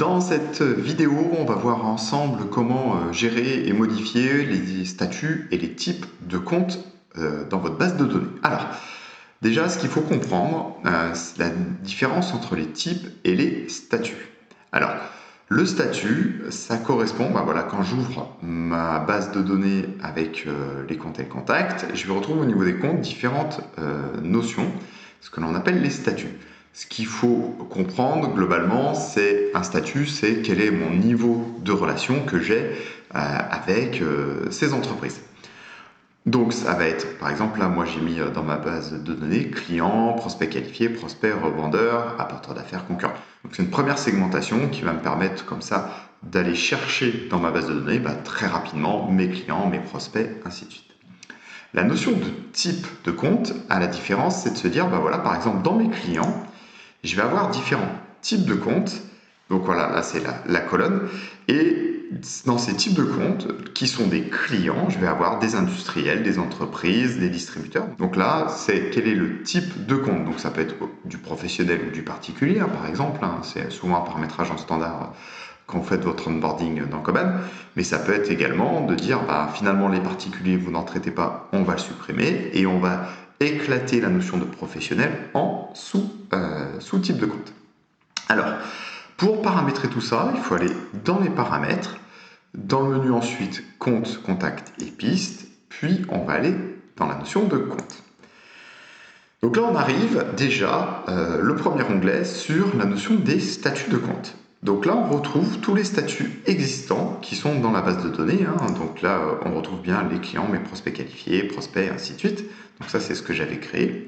Dans cette vidéo, on va voir ensemble comment gérer et modifier les statuts et les types de comptes dans votre base de données. Alors, déjà, ce qu'il faut comprendre, c'est la différence entre les types et les statuts. Alors, le statut, ça correspond, quand j'ouvre ma base de données avec les comptes et le contact, je vais retrouver au niveau des comptes différentes notions, ce que l'on appelle les statuts. Ce qu'il faut comprendre globalement, c'est un statut, c'est quel est mon niveau de relation que j'ai avec ces entreprises. Donc ça va être, par exemple, là moi j'ai mis dans ma base de données client, prospect qualifié, prospect, revendeur, apporteur d'affaires, concurrent. Donc c'est une première segmentation qui va me permettre comme ça d'aller chercher dans ma base de données très rapidement mes clients, mes prospects, ainsi de suite. La notion de type de compte, à la différence, c'est de se dire, par exemple, dans mes clients, je vais avoir différents types de comptes. Donc voilà, là c'est la colonne. Et dans ces types de comptes, qui sont des clients, je vais avoir des industriels, des entreprises, des distributeurs. Donc là, c'est quel est le type de compte. Donc ça peut être du professionnel ou du particulier, par exemple. C'est souvent un paramétrage en standard quand vous faites votre onboarding dans Cobane. Mais ça peut être également de dire, finalement, les particuliers, vous n'en traitez pas, on va le supprimer. Et on va éclater la notion de professionnel en sous-type de compte. Alors, pour paramétrer tout ça, il faut aller dans les paramètres, dans le menu ensuite compte, contact et piste, puis on va aller dans la notion de compte. Donc là, on arrive déjà, le premier onglet, sur la notion des statuts de compte. Donc là, on retrouve tous les statuts existants qui sont dans la base de données. Donc là, on retrouve bien les clients, mes prospects qualifiés, prospects, ainsi de suite. Donc ça, c'est ce que j'avais créé.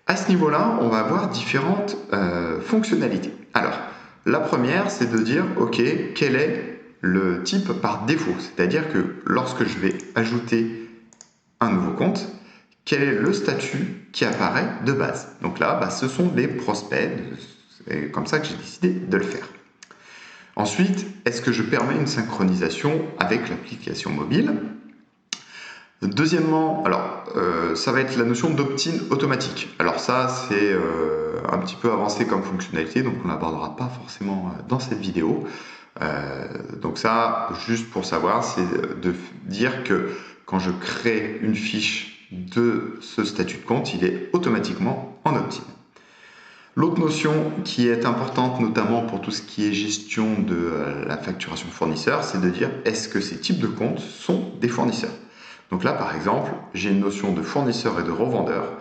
À ce niveau-là, on va avoir différentes fonctionnalités. Alors, la première, c'est de dire, OK, quel est le type par défaut? C'est-à-dire que lorsque je vais ajouter un nouveau compte, quel est le statut qui apparaît de base? Donc là, ce sont les prospects. C'est comme ça que j'ai décidé de le faire. Ensuite, est-ce que je permets une synchronisation avec l'application mobile? Deuxièmement, ça va être la notion d'opt-in automatique. Alors ça, c'est un petit peu avancé comme fonctionnalité, donc on ne l'abordera pas forcément dans cette vidéo. Donc ça, juste pour savoir, c'est de dire que quand je crée une fiche de ce statut de compte, il est automatiquement en opt-in. L'autre notion qui est importante, notamment pour tout ce qui est gestion de la facturation fournisseur, c'est de dire est-ce que ces types de comptes sont des fournisseurs? Donc là, par exemple, j'ai une notion de fournisseur et de revendeur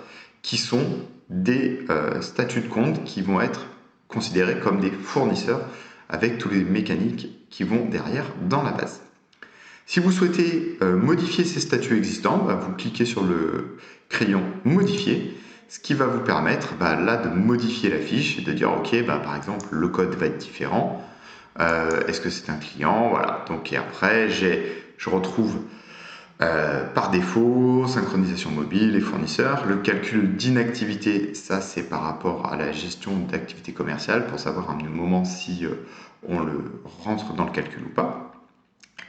qui sont des statuts de compte qui vont être considérés comme des fournisseurs avec tous les mécaniques qui vont derrière dans la base. Si vous souhaitez modifier ces statuts existants, vous cliquez sur le crayon modifier, ce qui va vous permettre là de modifier la fiche et de dire ok, par exemple le code va être différent. Est-ce que c'est un client? Voilà. Donc et après je retrouve par défaut, synchronisation mobile et fournisseurs. Le calcul d'inactivité, ça c'est par rapport à la gestion d'activité commerciale pour savoir à un moment si on le rentre dans le calcul ou pas.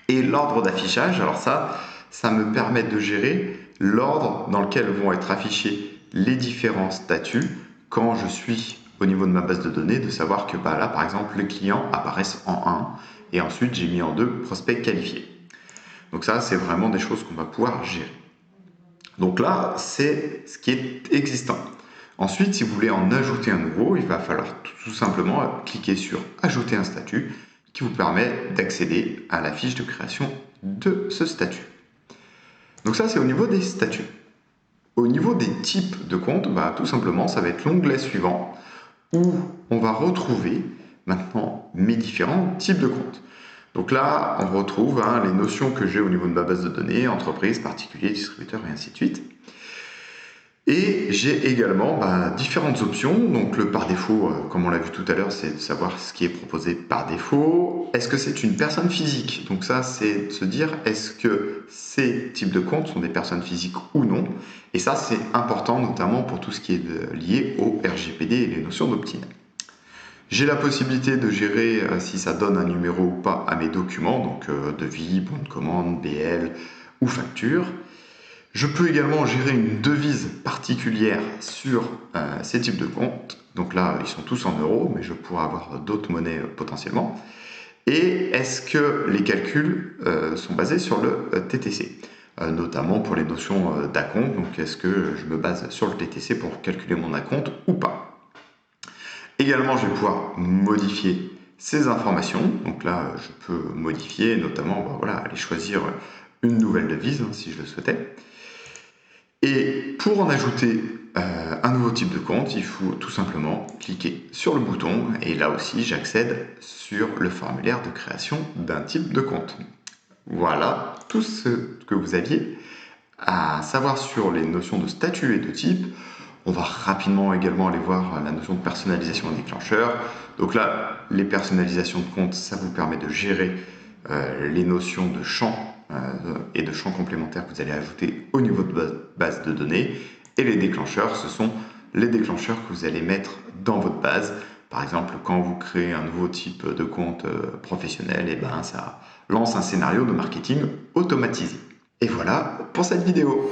Et l'ordre d'affichage, alors ça me permet de gérer l'ordre dans lequel vont être affichés les différents statuts quand je suis au niveau de ma base de données, de savoir que là par exemple les clients apparaissent en 1 et ensuite j'ai mis en 2 prospects qualifiés. Donc ça, c'est vraiment des choses qu'on va pouvoir gérer. Donc là, c'est ce qui est existant. Ensuite, si vous voulez en ajouter un nouveau, il va falloir tout simplement cliquer sur « Ajouter un statut » qui vous permet d'accéder à la fiche de création de ce statut. Donc ça, c'est au niveau des statuts. Au niveau des types de comptes, tout simplement, ça va être l'onglet suivant où on va retrouver maintenant mes différents types de comptes. Donc là, on retrouve les notions que j'ai au niveau de ma base de données, entreprise, particulier, distributeur et ainsi de suite. Et j'ai également différentes options. Donc le par défaut, comme on l'a vu tout à l'heure, c'est de savoir ce qui est proposé par défaut. Est-ce que c'est une personne physique? Donc ça, c'est de se dire, est-ce que ces types de comptes sont des personnes physiques ou non? Et ça, c'est important, notamment pour tout ce qui est lié au RGPD et les notions d'opt-in. J'ai la possibilité de gérer si ça donne un numéro ou pas à mes documents, donc devis, bon de commande, BL ou facture. Je peux également gérer une devise partie particulière sur ces types de comptes. Donc là, ils sont tous en euros, mais je pourrais avoir d'autres monnaies potentiellement. Et est-ce que les calculs sont basés sur le TTC, notamment pour les notions d'acompte. Donc est-ce que je me base sur le TTC pour calculer mon acompte ou pas? Également, je vais pouvoir modifier ces informations. Donc là, je peux modifier, notamment aller choisir une nouvelle devise si je le souhaitais. Et pour en ajouter un nouveau type de compte, il faut tout simplement cliquer sur le bouton et là aussi j'accède sur le formulaire de création d'un type de compte. Voilà tout ce que vous aviez à savoir sur les notions de statut et de type. On va rapidement également aller voir la notion de personnalisation et déclencheur. Donc là, les personnalisations de compte, ça vous permet de gérer les notions de champs et de champs complémentaires que vous allez ajouter au niveau de base de données. Et les déclencheurs, ce sont les déclencheurs que vous allez mettre dans votre base. Par exemple, quand vous créez un nouveau type de compte professionnel, et ça lance un scénario de marketing automatisé. Et voilà pour cette vidéo.